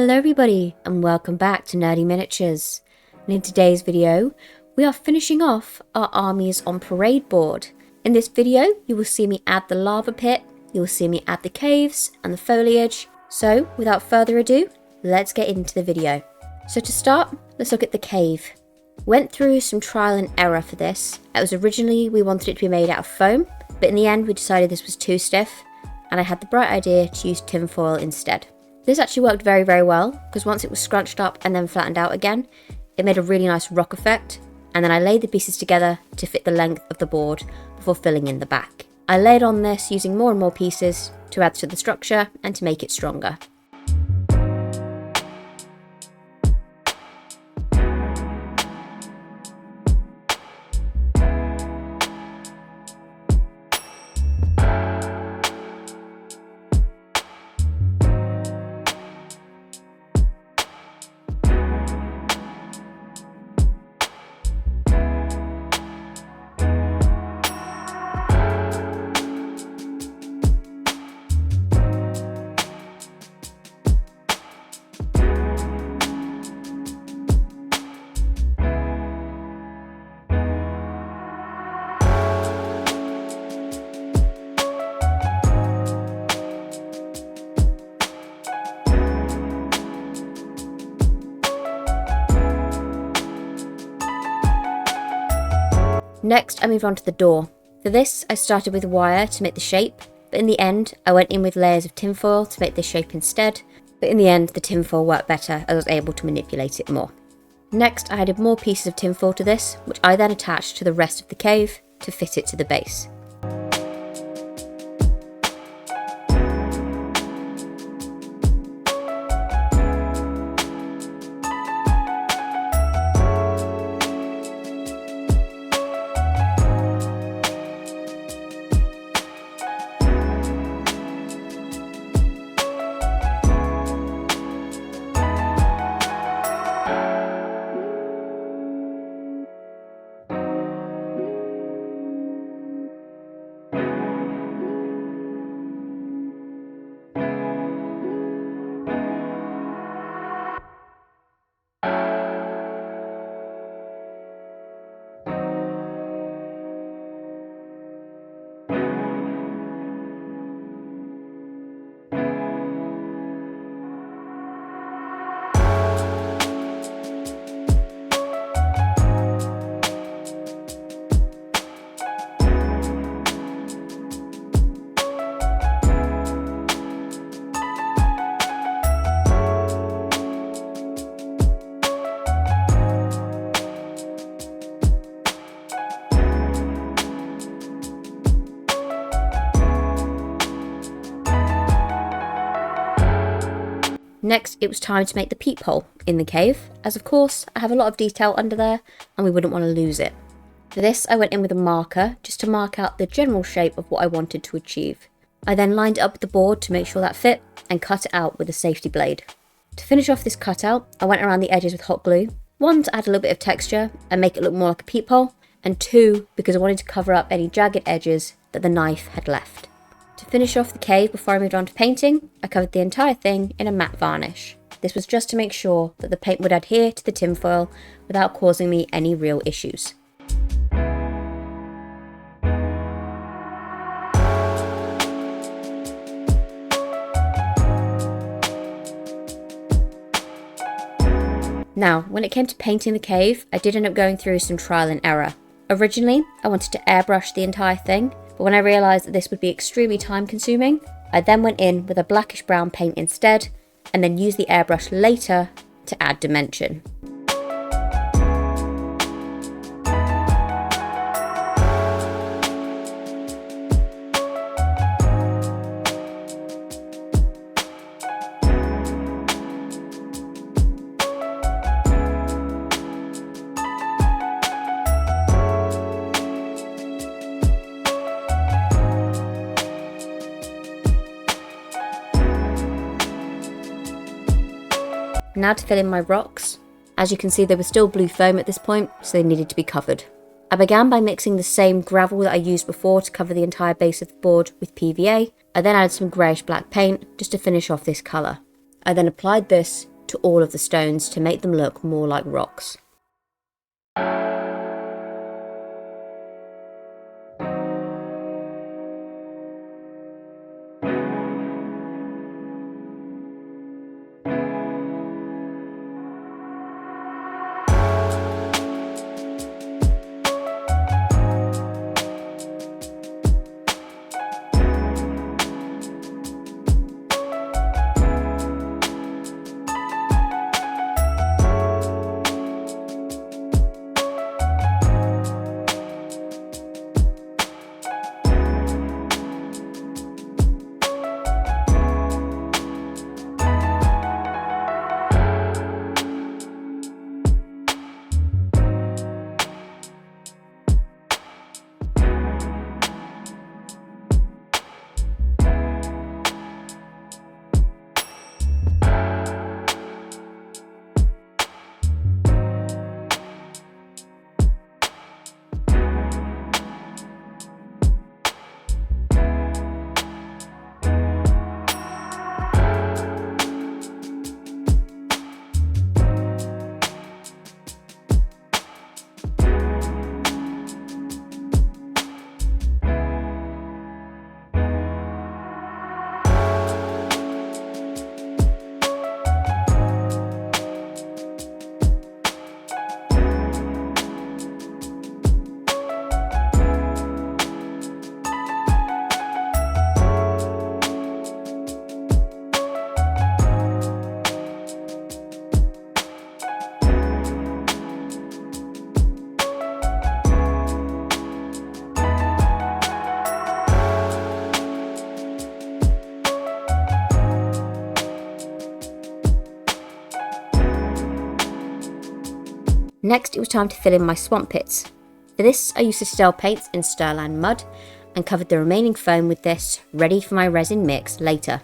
Hello everybody and welcome back to Nerdy Miniatures. And in today's video, we are finishing off our Armies on Parade board. In this video, you will see me add the lava pit, you will see me add the caves and the foliage. So without further ado, let's get into the video. So to start, let's look at the cave. Went through some trial and error for this. It was originally we wanted it to be made out of foam, but in the end we decided this was too stiff, and I had the bright idea to use tinfoil instead. This actually worked very well, because once it was scrunched up and then flattened out again, it made a really nice rock effect, and then I laid the pieces together to fit the length of the board before filling in the back. I laid on this using more and more pieces to add to the structure and to make it stronger. Next, I moved on to the door. For this, I started with wire to make the shape, but in the end, I went in with layers of tinfoil to make this shape instead, but in the end, the tinfoil worked better as I was able to manipulate it more. Next, I added more pieces of tinfoil to this, which I then attached to the rest of the cave to fit it to the base. Next, it was time to make the peephole in the cave, as of course I have a lot of detail under there and we wouldn't want to lose it. For this, I went in with a marker just to mark out the general shape of what I wanted to achieve. I then lined it up with the board to make sure that fit and cut it out with a safety blade. To finish off this cutout, I went around the edges with hot glue, one to add a little bit of texture and make it look more like a peephole, and two because I wanted to cover up any jagged edges that the knife had left. To finish off the cave before I moved on to painting, I covered the entire thing in a matte varnish. This was just to make sure that the paint would adhere to the tinfoil without causing me any real issues. Now, when it came to painting the cave, I did end up going through some trial and error. Originally, I wanted to airbrush the entire thing, but when I realised that this would be extremely time consuming, I then went in with a blackish brown paint instead, and then used the airbrush later to add dimension. Now to fill in my rocks. As you can see, they were still blue foam at this point, so they needed to be covered. I began by mixing the same gravel that I used before to cover the entire base of the board with PVA. I then added some greyish black paint just to finish off this colour. I then applied this to all of the stones to make them look more like rocks. Next, it was time to fill in my swamp pits. For this, I used Citadel paints in Stirland mud and covered the remaining foam with this, ready for my resin mix later.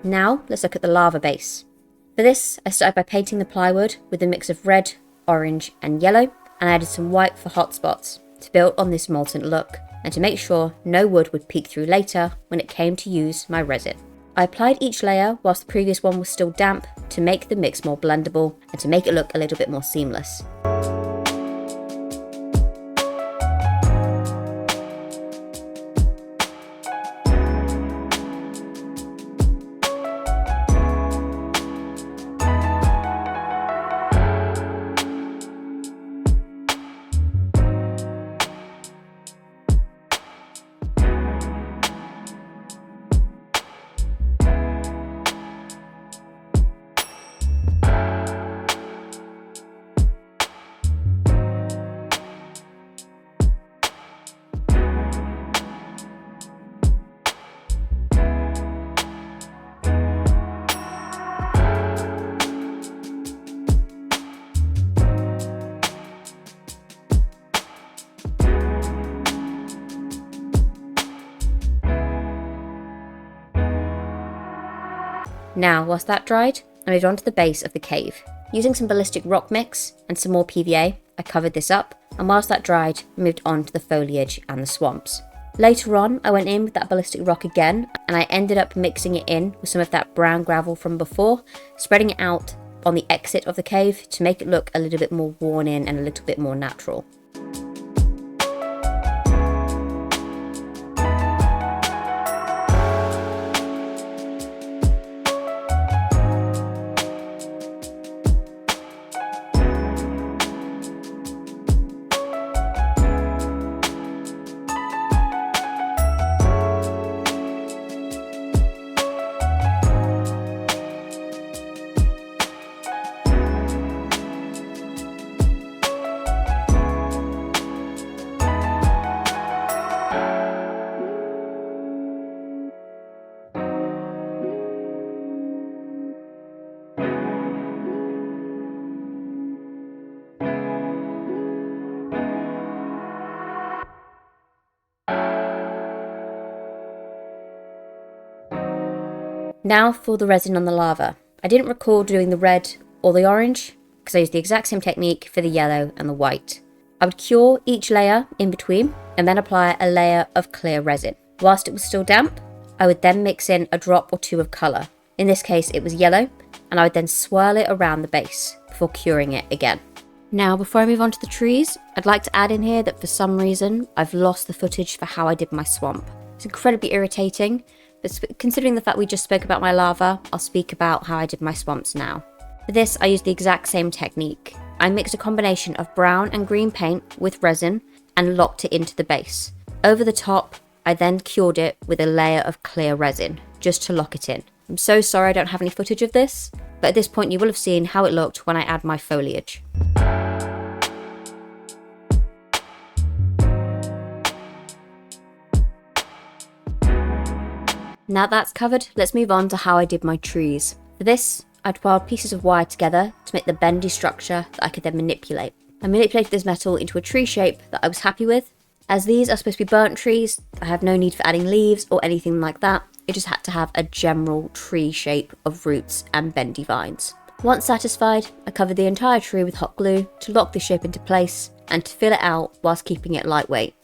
Now, let's look at the lava base. For this, I started by painting the plywood with a mix of red, orange and yellow, and I added some white for hot spots to build on this molten look, and to make sure no wood would peek through later when it came to use my resin. I applied each layer whilst the previous one was still damp to make the mix more blendable and to make it look a little bit more seamless. Now, whilst that dried, I moved on to the base of the cave. Using some ballistic rock mix and some more PVA, I covered this up, and whilst that dried, I moved on to the foliage and the swamps. Later on, I went in with that ballistic rock again, and I ended up mixing it in with some of that brown gravel from before, spreading it out on the exit of the cave to make it look a little bit more worn in and a little bit more natural. Now for the resin on the lava. I didn't recall doing the red or the orange because I used the exact same technique for the yellow and the white. I would cure each layer in between and then apply a layer of clear resin. Whilst it was still damp, I would then mix in a drop or two of colour. In this case it was yellow, and I would then swirl it around the base before curing it again. Now before I move on to the trees, I'd like to add in here that for some reason I've lost the footage for how I did my swamp. It's incredibly irritating, but considering the fact we just spoke about my lava, I'll speak about how I did my swamps now. For this I used the exact same technique. I mixed a combination of brown and green paint with resin and locked it into the base. Over the top, I then cured it with a layer of clear resin, just to lock it in. I'm so sorry I don't have any footage of this, but at this point you will have seen how it looked when I add my foliage. Now that's covered, let's move on to how I did my trees. For this, I'd piled pieces of wire together to make the bendy structure that I could then manipulate. I manipulated this metal into a tree shape that I was happy with. As these are supposed to be burnt trees, I have no need for adding leaves or anything like that. It just had to have a general tree shape of roots and bendy vines. Once satisfied, I covered the entire tree with hot glue to lock the shape into place and to fill it out whilst keeping it lightweight.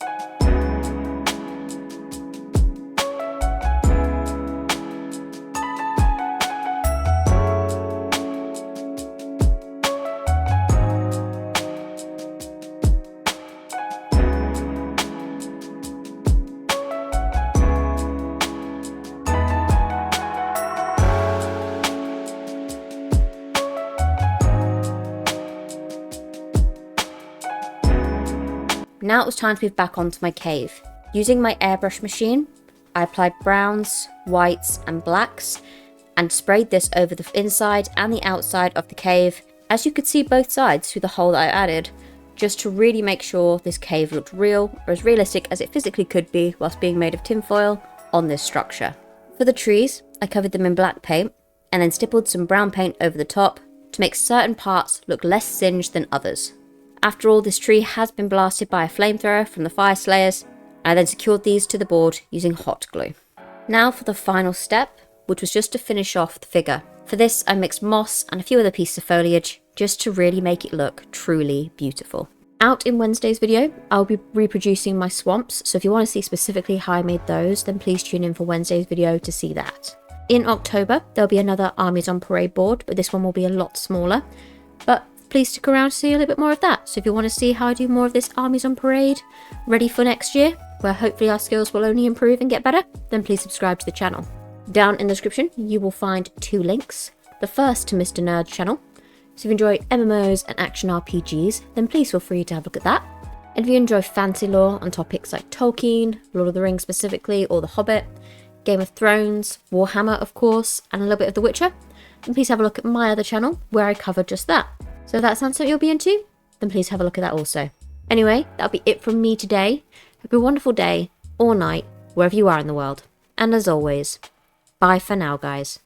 Now it was time to move back onto my cave. Using my airbrush machine, I applied browns, whites and blacks and sprayed this over the inside and the outside of the cave, as you could see both sides through the hole that I added, just to really make sure this cave looked real, or as realistic as it physically could be whilst being made of tinfoil on this structure. For the trees, I covered them in black paint and then stippled some brown paint over the top to make certain parts look less singed than others. After all, this tree has been blasted by a flamethrower from the fire slayers. I then secured these to the board using hot glue. Now for the final step, which was just to finish off the figure. For this, I mixed moss and a few other pieces of foliage just to really make it look truly beautiful. Out in Wednesday's video, I'll be reproducing my swamps, so if you want to see specifically how I made those, then please tune in for Wednesday's video to see that. In October, there'll be another Armies on Parade board, but this one will be a lot smaller. But please stick around to see a little bit more of that. So if you want to see how I do more of this Armies on Parade, ready for next year, where hopefully our skills will only improve and get better, then please subscribe to the channel. Down in the description, you will find 2 links. The first to Mr. Nerd's channel. So if you enjoy MMOs and action RPGs, then please feel free to have a look at that. And if you enjoy fantasy lore on topics like Tolkien, Lord of the Rings specifically, or The Hobbit, Game of Thrones, Warhammer of course, and a little bit of The Witcher, then please have a look at my other channel where I cover just that. So if that sounds something you'll be into, then please have a look at that also. Anyway, that'll be it from me today. Hope you have a wonderful day or night, wherever you are in the world. And as always, bye for now, guys.